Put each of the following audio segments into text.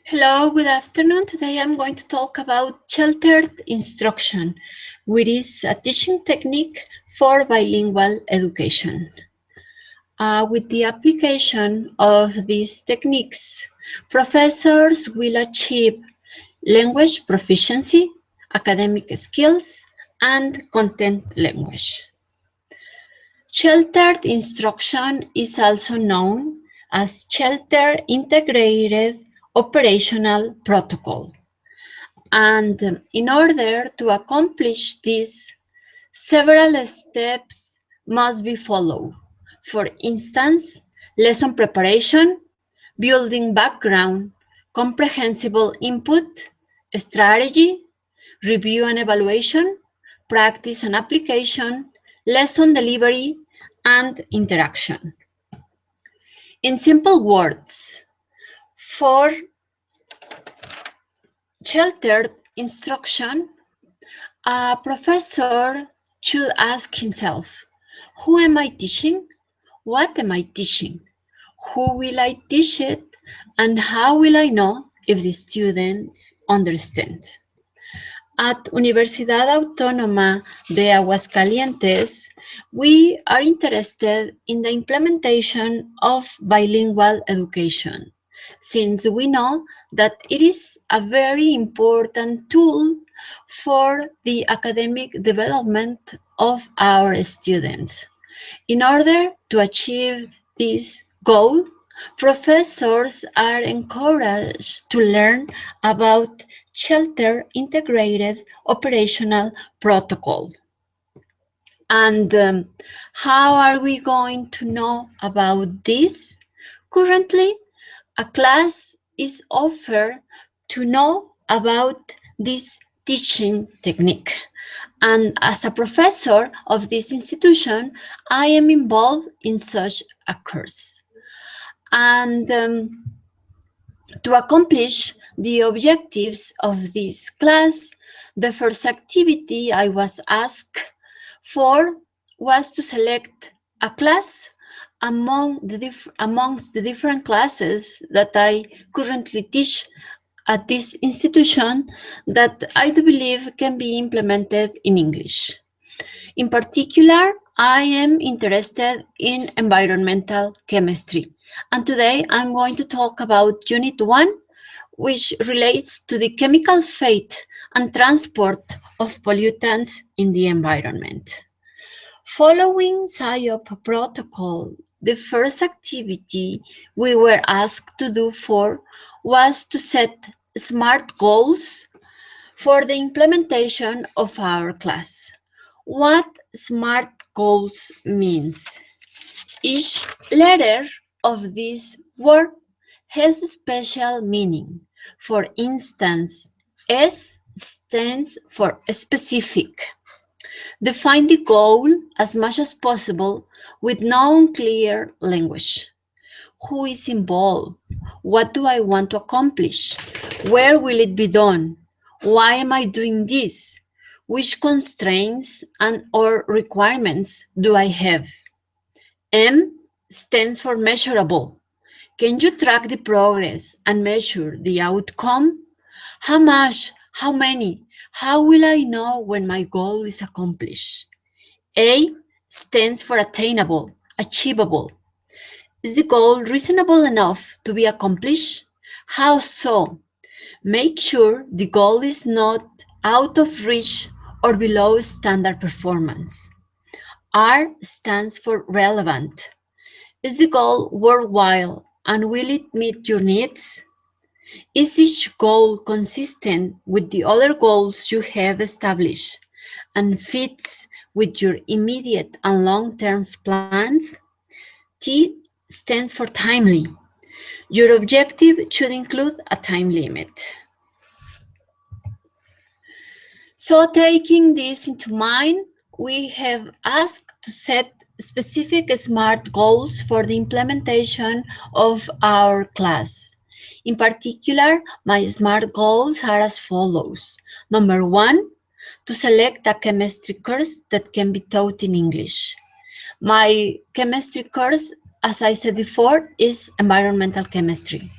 Hello, good afternoon. Today I'm going to talk about sheltered instruction, which is a teaching technique for bilingual education. With the application of these techniques, professors will achieve language proficiency, academic skills, and content language. Sheltered instruction is also known as Shelter Integrated Operational Protocol. And in order to accomplish this, several steps must be followed. For instance, lesson preparation, building background, comprehensible input, strategy, review and evaluation, practice and application, lesson delivery, and interaction. In simple words, for sheltered instruction, a professor should ask himself, who am I teaching? What am I teaching? Who will I teach it? And how will I know if the students understand? At Universidad Autónoma de Aguascalientes, we are interested in the implementation of bilingual education, since we know that it is a very important tool for the academic development of our students. In order to achieve this goal, professors are encouraged to learn about Shelter Integrated Operational Protocol. And how are we going to know about this? Currently, a class is offered to know about this teaching technique. And as a professor of this institution, I am involved in such a course. And to accomplish the objectives of this class, the first activity I was asked for was to select a class amongst the different classes that I currently teach at this institution that I do believe can be implemented in English. In particular, I am interested in environmental chemistry. And today I'm going to talk about Unit 1, which relates to the chemical fate and transport of pollutants in the environment. Following SIOP protocol, the first activity we were asked to do was to set SMART goals for the implementation of our class. What SMART goals means? Each letter of this word has a special meaning. For instance, S stands for specific. Define the goal as much as possible with non-clear language. Who is involved? What do I want to accomplish? Where will it be done? Why am I doing this? Which constraints and/or requirements do I have? M stands for measurable. Can you track the progress and measure the outcome? How much? How many? How will I know when my goal is accomplished? A stands for attainable, achievable. Is the goal reasonable enough to be accomplished? How so? Make sure the goal is not out of reach or below standard performance. R stands for relevant. Is the goal worthwhile and will it meet your needs? Is each goal consistent with the other goals you have established and fits with your immediate and long-term plans? T stands for timely. Your objective should include a time limit. So taking this into mind, we have asked to set specific SMART goals for the implementation of our class. In particular, my SMART goals are as follows. Number 1, to select a chemistry course that can be taught in English. My chemistry course, as I said before, is environmental chemistry.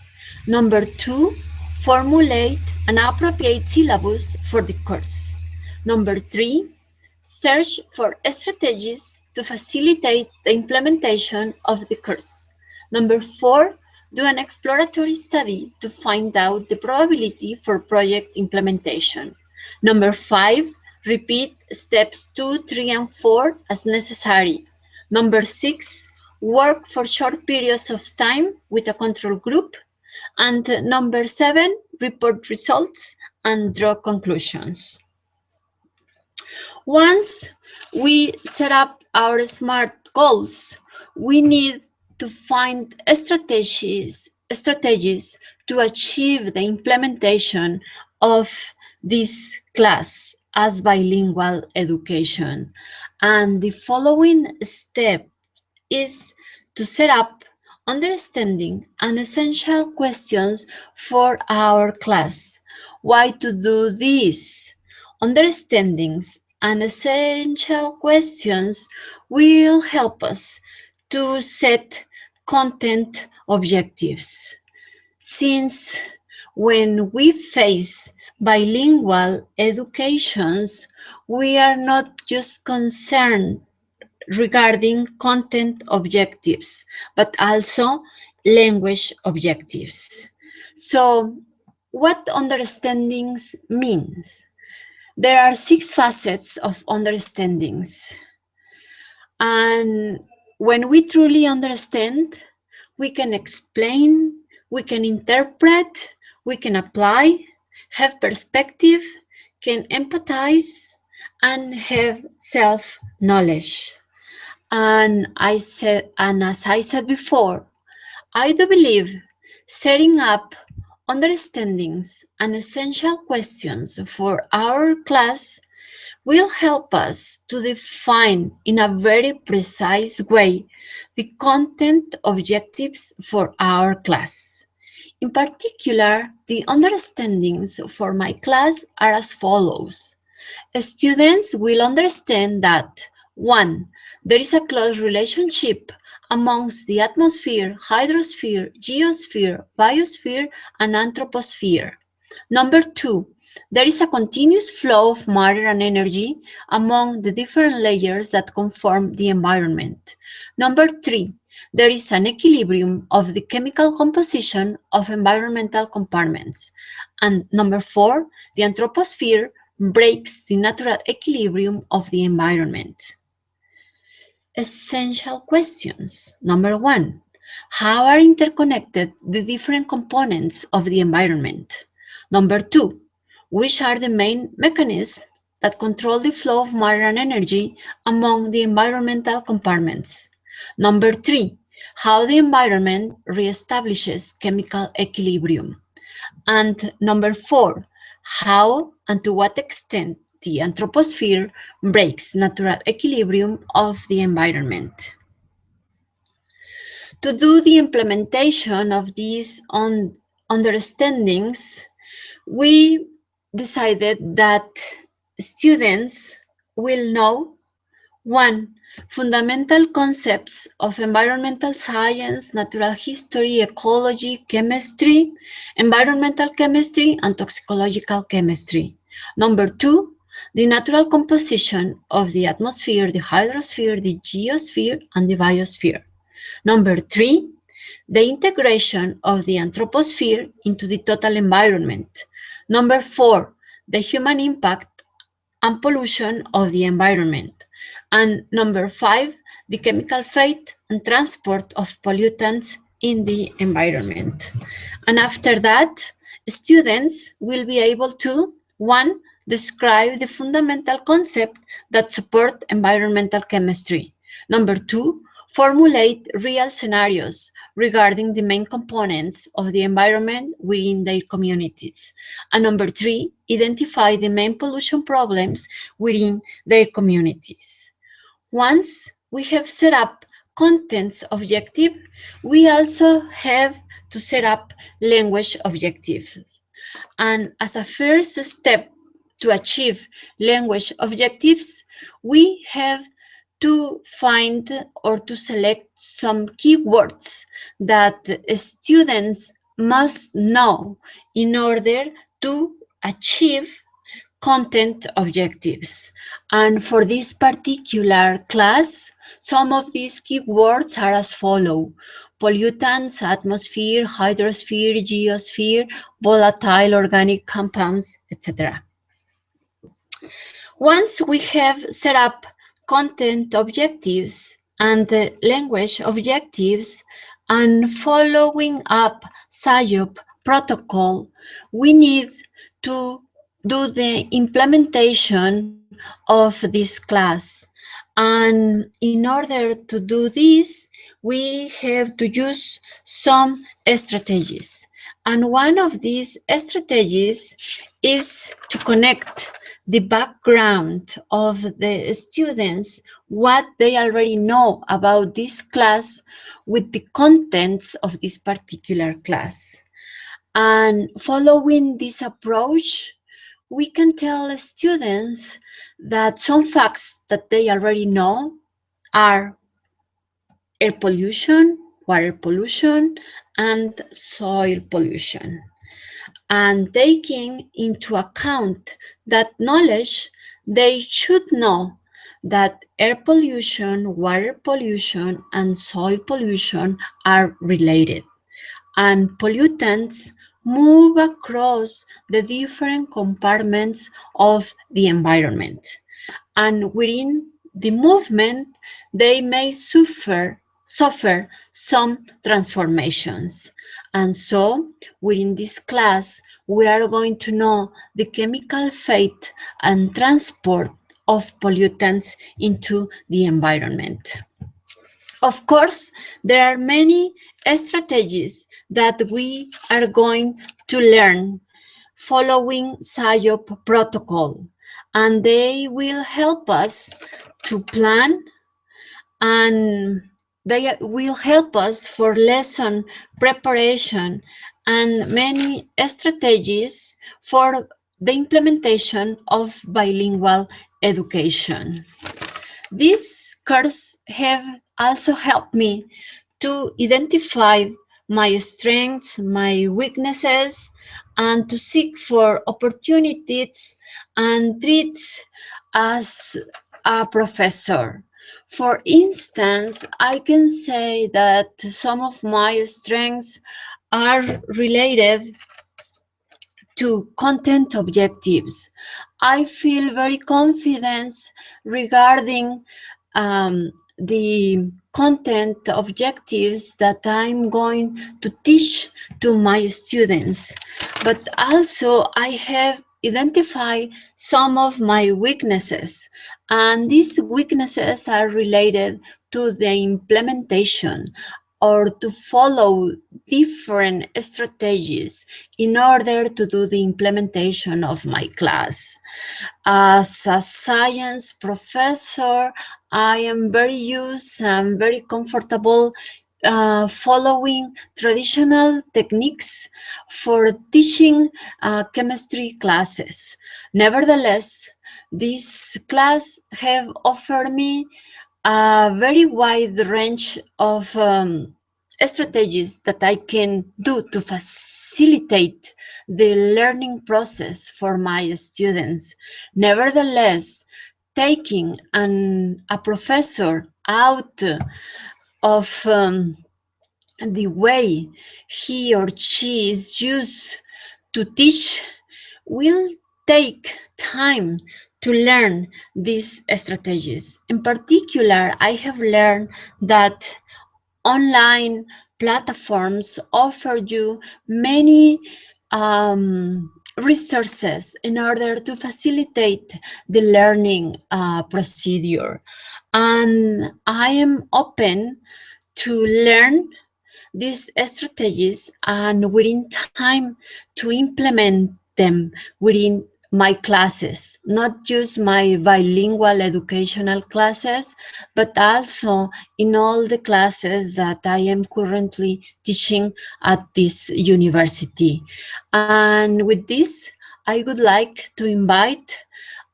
Number 2, formulate an appropriate syllabus for the course. Number 3, search for strategies to facilitate the implementation of the course. Number 4, do an exploratory study to find out the probability for project implementation. Number 5, repeat steps 2, 3, and 4 as necessary. Number 6, work for short periods of time with a control group. And number 7, report results and draw conclusions. Once we set up our SMART goals, we need to find strategies to achieve the implementation of this class as bilingual education. And the following step is to set up understanding and essential questions for our class. Why to do this? Understandings and essential questions will help us to set content objectives. Since when we face bilingual educations, we are not just concerned regarding content objectives, but also language objectives. So, what understandings means? There are 6 facets of understandings. And when we truly understand, we can explain, we can interpret, we can apply, have perspective, can empathize, and have self-knowledge. And as I said before, I do believe setting up understandings and essential questions for our class will help us to define in a very precise way the content objectives for our class. In particular, the understandings for my class are as follows. Students will understand that 1. There is a close relationship amongst the atmosphere, hydrosphere, geosphere, biosphere, and anthroposphere. Number 2. There is a continuous flow of matter and energy among the different layers that conform the environment. Number 3. There is an equilibrium of the chemical composition of environmental compartments. And number 4. The anthroposphere breaks the natural equilibrium of the environment. Essential questions. Number 1. How are interconnected the different components of the environment? Number 2. Which are the main mechanisms that control the flow of matter and energy among the environmental compartments? Number 3. How the environment reestablishes chemical equilibrium. And number 4. How and to what extent the anthroposphere breaks natural equilibrium of the environment. To do the implementation of these understandings, we decided that students will know 1. Fundamental concepts of environmental science, natural history, ecology, chemistry, environmental chemistry, and toxicological chemistry. Number 2, the natural composition of the atmosphere, the hydrosphere, the geosphere, and the biosphere. Number 3, the integration of the anthroposphere into the total environment. Number 4, the human impact and pollution of the environment. And number 5, the chemical fate and transport of pollutants in the environment. And after that, students will be able to, 1, describe the fundamental concept that support environmental chemistry. Number 2, formulate real scenarios regarding the main components of the environment within their communities. And number 3, identify the main pollution problems within their communities. Once we have set up contents objective, we also have to set up language objectives. And as a first step to achieve language objectives, we have to find or to select some keywords that students must know in order to achieve content objectives. And for this particular class, some of these keywords are as follow: pollutants, atmosphere, hydrosphere, geosphere, volatile organic compounds, etc. Once we have set up content objectives and language objectives and following up SIOP protocol, we need to do the implementation of this class. And in order to do this, we have to use some strategies. And one of these strategies is to connect the background of the students, what they already know about this class, with the contents of this particular class. And following this approach, we can tell students that some facts that they already know are air pollution, water pollution, and soil pollution. And taking into account that knowledge, they should know that air pollution, water pollution, and soil pollution are related, and pollutants move across the different compartments of the environment. And within the movement, they may suffer some transformations. And so, within this class, we are going to know the chemical fate and transport of pollutants into the environment. Of course, there are many strategies that we are going to learn following SIOP protocol, and they will help us to plan, and they will help us for lesson preparation and many strategies for the implementation of bilingual education. These courses have also helped me to identify my strengths, my weaknesses, and to seek for opportunities and treats as a professor. For instance, I can say that some of my strengths are related to content objectives. I feel very confident regarding the content objectives that I'm going to teach to my students. But also I have identified some of my weaknesses, and these weaknesses are related to the implementation or to follow different strategies in order to do the implementation of my class. As a science professor, I am very used and very comfortable following traditional techniques for teaching chemistry classes. Nevertheless, this class have offered me a very wide range of strategies that I can do to facilitate the learning process for my students. Nevertheless, taking a professor out of the way he or she is used to teach will take time to learn these strategies. In particular, I have learned that online platforms offer you many resources in order to facilitate the learning procedure. And I am open to learn these strategies and within time to implement them within my classes, not just my bilingual educational classes, but also in all the classes that I am currently teaching at this university. And with this, I would like to invite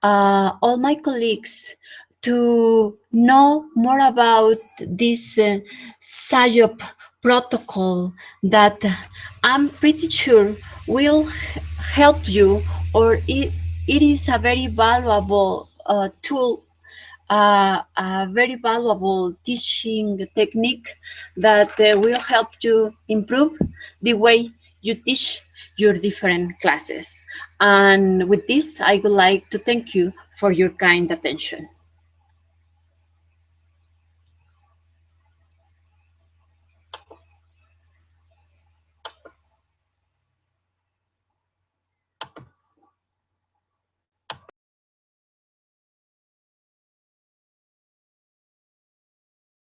all my colleagues to know more about this SIOP protocol that I'm pretty sure will help you, or it is a very valuable tool, a very valuable teaching technique that will help you improve the way you teach your different classes. And with this, I would like to thank you for your kind attention.